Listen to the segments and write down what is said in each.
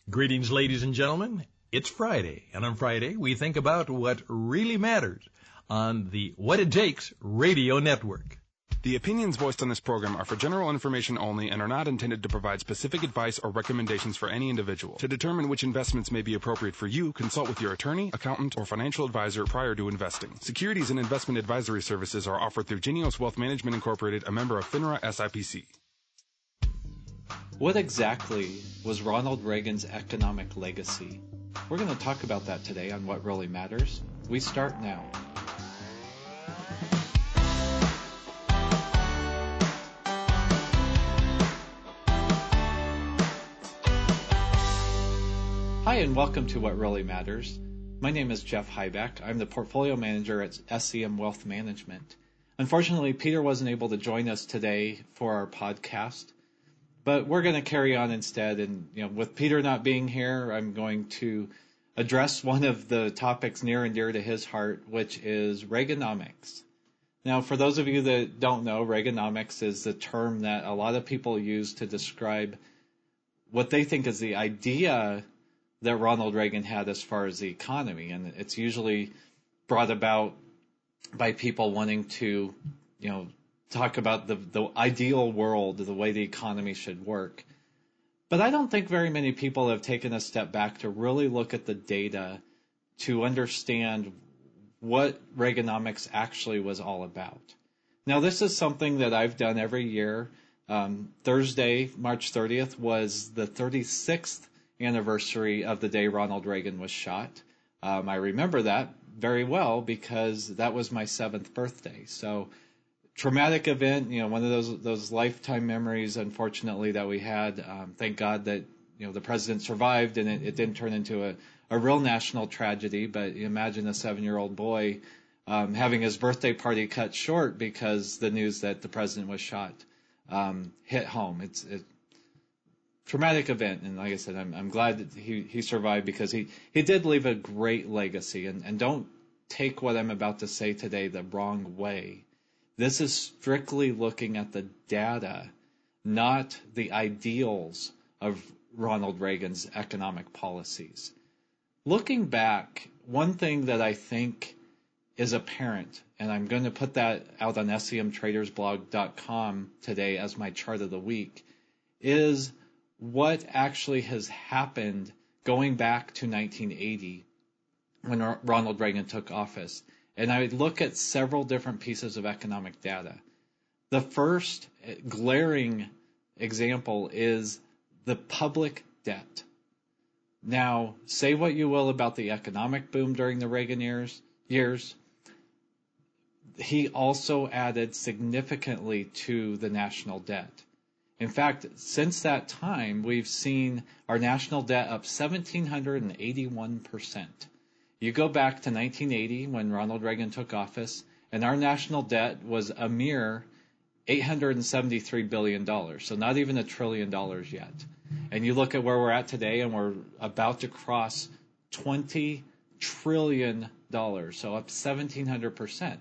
Greetings, ladies and gentlemen. It's Friday, and on Friday we think about what really matters on the What It Takes radio network. The opinions voiced on this program are for general information only and are not intended to provide specific advice or recommendations for any individual. To determine which investments may be appropriate for you, consult with your attorney, accountant, or financial advisor prior to investing. Securities and investment advisory services are offered through Genios Wealth Management Incorporated, a member of FINRA SIPC. What exactly was Ronald Reagan's economic legacy? We're going to talk about that today on What Really Matters. We start now. Hi, and welcome to What Really Matters. My name is Jeff Hyback. I'm the portfolio manager at SCM Wealth Management. Unfortunately, Peter wasn't able to join us today for our podcast. But we're going to carry on instead, and with Peter not being here, I'm going to address one of the topics near and dear to his heart, which is Reaganomics. Now, for those of you that don't know, Reaganomics is the term that a lot of people use to describe what they think is the idea that Ronald Reagan had as far as the economy, and it's usually brought about by people wanting to, talk about the ideal world, the way the economy should work. But I don't think very many people have taken a step back to really look at the data to understand what Reaganomics actually was all about. Now, this is something that I've done every year. Thursday, March 30th, was the 36th anniversary of the day Ronald Reagan was shot. I remember that very well because that was my 7th birthday. So traumatic event, one of those lifetime memories, unfortunately, that we had. Thank God that, the president survived and it didn't turn into a real national tragedy. But imagine a 7-year-old boy having his birthday party cut short because the news that the president was shot hit home. It's a traumatic event. And like I said, I'm glad that he survived because he did leave a great legacy. And don't take what I'm about to say today the wrong way. This is strictly looking at the data, not the ideals of Ronald Reagan's economic policies. Looking back, one thing that I think is apparent, and I'm going to put that out on scmtradersblog.com today as my chart of the week, is what actually has happened going back to 1980 when Ronald Reagan took office. And I would look at several different pieces of economic data. The first glaring example is the public debt. Now, say what you will about the economic boom during the Reagan years. He also added significantly to the national debt. In fact, since that time, we've seen our national debt up 1,781%. You go back to 1980 when Ronald Reagan took office, and our national debt was a mere $873 billion, so not even $1 trillion yet. And you look at where we're at today, and we're about to cross $20 trillion, so up 1,700%.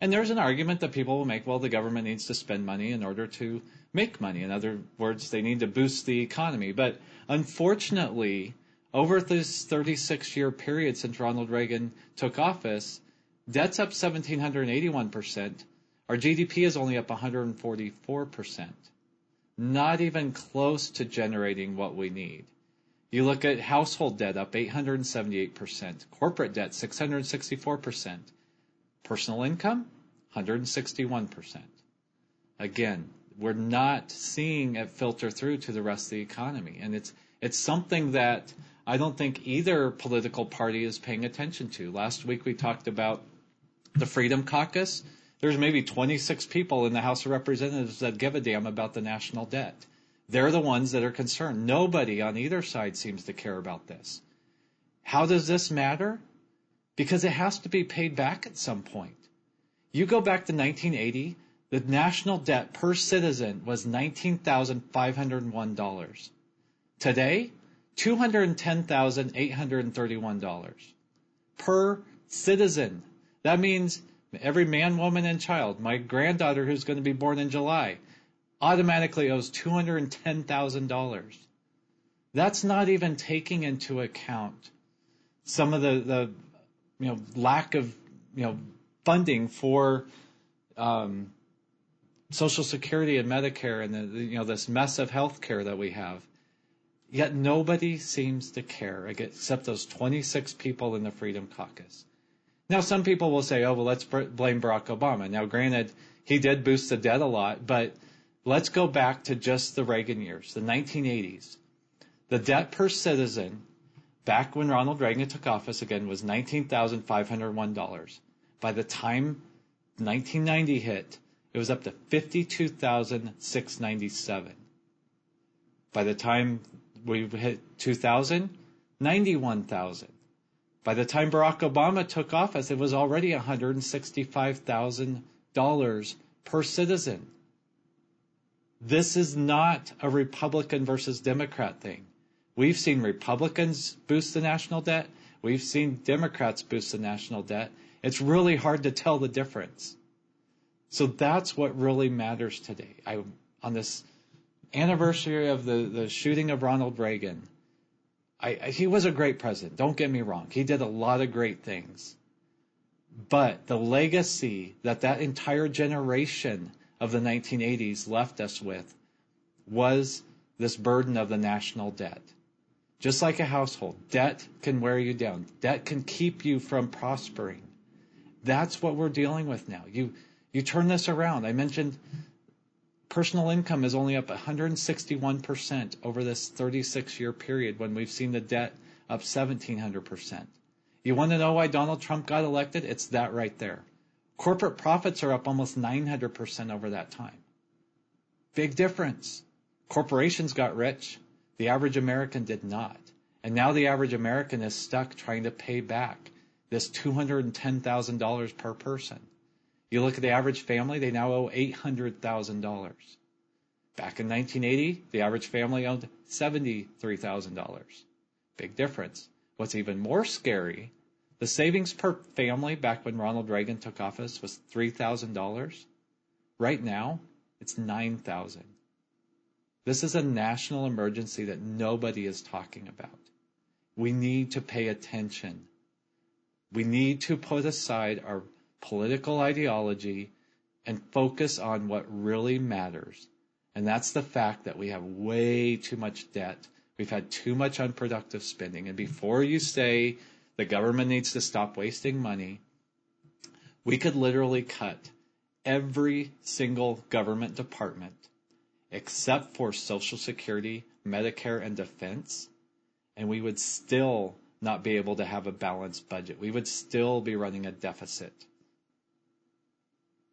And there's an argument that people will make, well, the government needs to spend money in order to make money. In other words, they need to boost the economy. But unfortunately, over this 36-year period since Ronald Reagan took office, debt's up 1,781%. Our GDP is only up 144%. Not even close to generating what we need. You look at household debt up 878%. Corporate debt 664%. Personal income 161%. Again, we're not seeing it filter through to the rest of the economy. And it's something that I don't think either political party is paying attention to. Last week we talked about the Freedom Caucus. There's maybe 26 people in the House of Representatives that give a damn about the national debt. They're the ones that are concerned. Nobody on either side seems to care about this. How does this matter? Because it has to be paid back at some point. You go back to 1980, the national debt per citizen was $19,501. Today, $210,831 per citizen. That means every man, woman, and child, my granddaughter who's going to be born in July, automatically owes $210,000. That's not even taking into account some of the lack of funding for Social Security and Medicare and this mess of health care that we have. Yet nobody seems to care except those 26 people in the Freedom Caucus. Now, some people will say, oh, well, let's blame Barack Obama. Now, granted, he did boost the debt a lot, but let's go back to just the Reagan years, the 1980s. The debt per citizen back when Ronald Reagan took office again was $19,501. By the time 1990 hit, it was up to $52,697. By the time we hit 2000, $91,000. By the time Barack Obama took office, it was already $165,000 per citizen. This is not a Republican versus Democrat thing. We've seen Republicans boost the national debt. We've seen Democrats boost the national debt. It's really hard to tell the difference. So that's what really matters today. On this anniversary of the shooting of Ronald Reagan, he was a great president. Don't get me wrong. He did a lot of great things. But the legacy that entire generation of the 1980s left us with was this burden of the national debt. Just like a household, debt can wear you down. Debt can keep you from prospering. That's what we're dealing with now. You turn this around. I mentioned personal income is only up 161% over this 36-year period when we've seen the debt up 1,700%. You want to know why Donald Trump got elected? It's that right there. Corporate profits are up almost 900% over that time. Big difference. Corporations got rich. The average American did not. And now the average American is stuck trying to pay back this $210,000 per person. You look at the average family, they now owe $800,000. Back in 1980, the average family owned $73,000. Big difference. What's even more scary, the savings per family back when Ronald Reagan took office was $3,000. Right now, it's $9,000. This is a national emergency that nobody is talking about. We need to pay attention. We need to put aside our political ideology and focus on what really matters. And that's the fact that we have way too much debt. We've had too much unproductive spending. And before you say the government needs to stop wasting money, we could literally cut every single government department except for Social Security, Medicare, and Defense, and we would still not be able to have a balanced budget. We would still be running a deficit.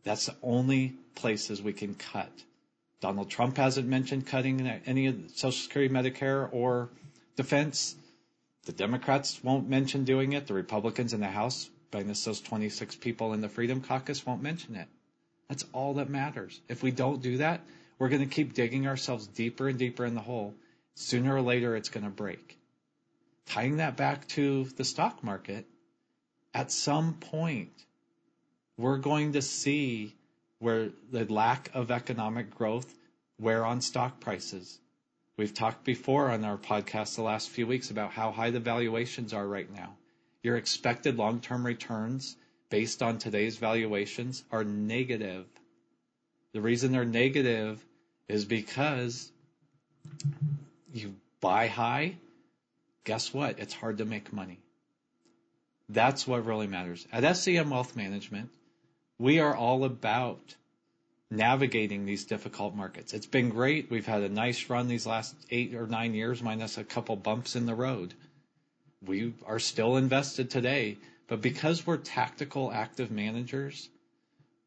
That's the only places we can cut. Donald Trump hasn't mentioned cutting any of Social Security, Medicare, or Defense. The Democrats won't mention doing it. The Republicans in the House, minus those 26 people in the Freedom Caucus, won't mention it. That's all that matters. If we don't do that, we're going to keep digging ourselves deeper and deeper in the hole. Sooner or later, it's going to break. Tying that back to the stock market, at some point, we're going to see where the lack of economic growth wear on stock prices. We've talked before on our podcast the last few weeks about how high the valuations are right now. Your expected long-term returns based on today's valuations are negative. The reason they're negative is because you buy high, guess what? It's hard to make money. That's what really matters. At SCM Wealth Management, we are all about navigating these difficult markets. It's been great. We've had a nice run these last 8 or 9 years, minus a couple bumps in the road. We are still invested today, but because we're tactical, active managers,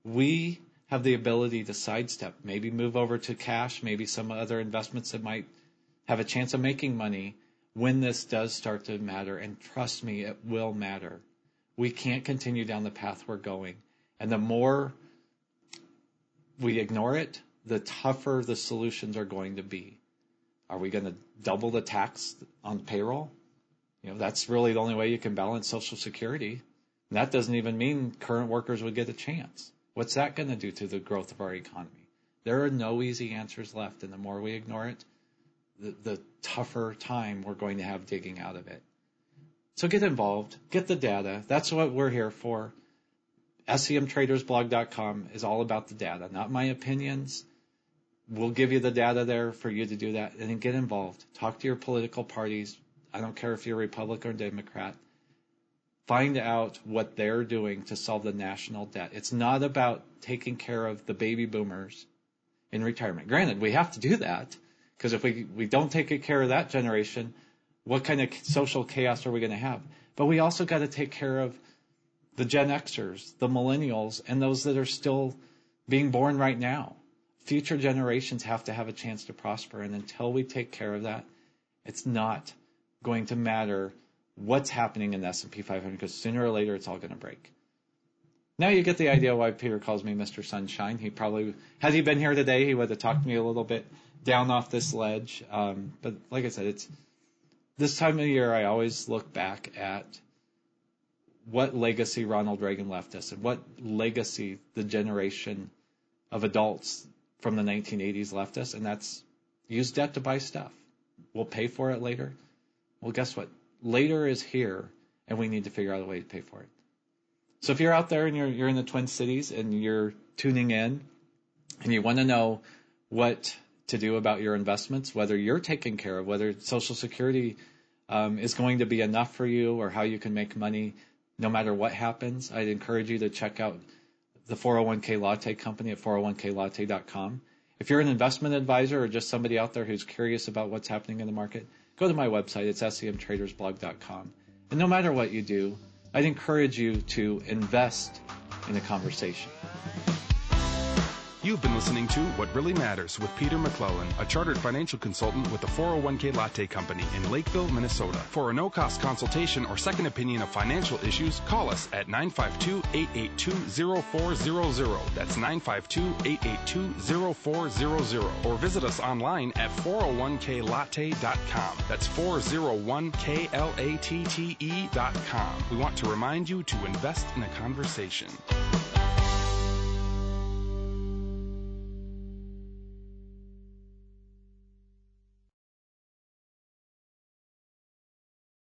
we have the ability to sidestep, maybe move over to cash, maybe some other investments that might have a chance of making money when this does start to matter. And trust me, it will matter. We can't continue down the path we're going. And the more we ignore it, the tougher the solutions are going to be. Are we going to double the tax on payroll? That's really the only way you can balance Social Security. And that doesn't even mean current workers would get a chance. What's that going to do to the growth of our economy? There are no easy answers left, and the more we ignore it, the tougher time we're going to have digging out of it. So get involved, get the data. That's what we're here for. SEMTradersBlog.com is all about the data, not my opinions. We'll give you the data there for you to do that, and then get involved. Talk to your political parties. I don't care if you're Republican or Democrat. Find out what they're doing to solve the national debt. It's not about taking care of the baby boomers in retirement. Granted, we have to do that, because if we don't take care of that generation, what kind of social chaos are we going to have? But we also got to take care of the Gen Xers, the millennials, and those that are still being born right now. Future generations have to have a chance to prosper, and until we take care of that, it's not going to matter what's happening in the S&P 500, because sooner or later it's all going to break. Now you get the idea why Peter calls me Mr. Sunshine. He probably, had he been here today, he would have talked me a little bit down off this ledge. But like I said, it's this time of year I always look back at what legacy Ronald Reagan left us and what legacy the generation of adults from the 1980s left us, and that's use debt to buy stuff. We'll pay for it later. Well, guess what? Later is here, and we need to figure out a way to pay for it. So if you're out there and you're in the Twin Cities and you're tuning in and you want to know what to do about your investments, whether you're taken care of, whether Social Security is going to be enough for you, or how you can make money no matter what happens, I'd encourage you to check out the 401k Latte Company at 401klatte.com. If you're an investment advisor or just somebody out there who's curious about what's happening in the market, go to my website. It's SEMTradersBlog.com. And no matter what you do, I'd encourage you to invest in a conversation. You've been listening to What Really Matters with Peter McClellan, a chartered financial consultant with the 401k Latte Company in Lakeville, Minnesota. For a no-cost consultation or second opinion of financial issues, call us at 952-882-0400. That's 952-882-0400. Or visit us online at 401klatte.com. That's 401klatte.com. We want to remind you to invest in a conversation.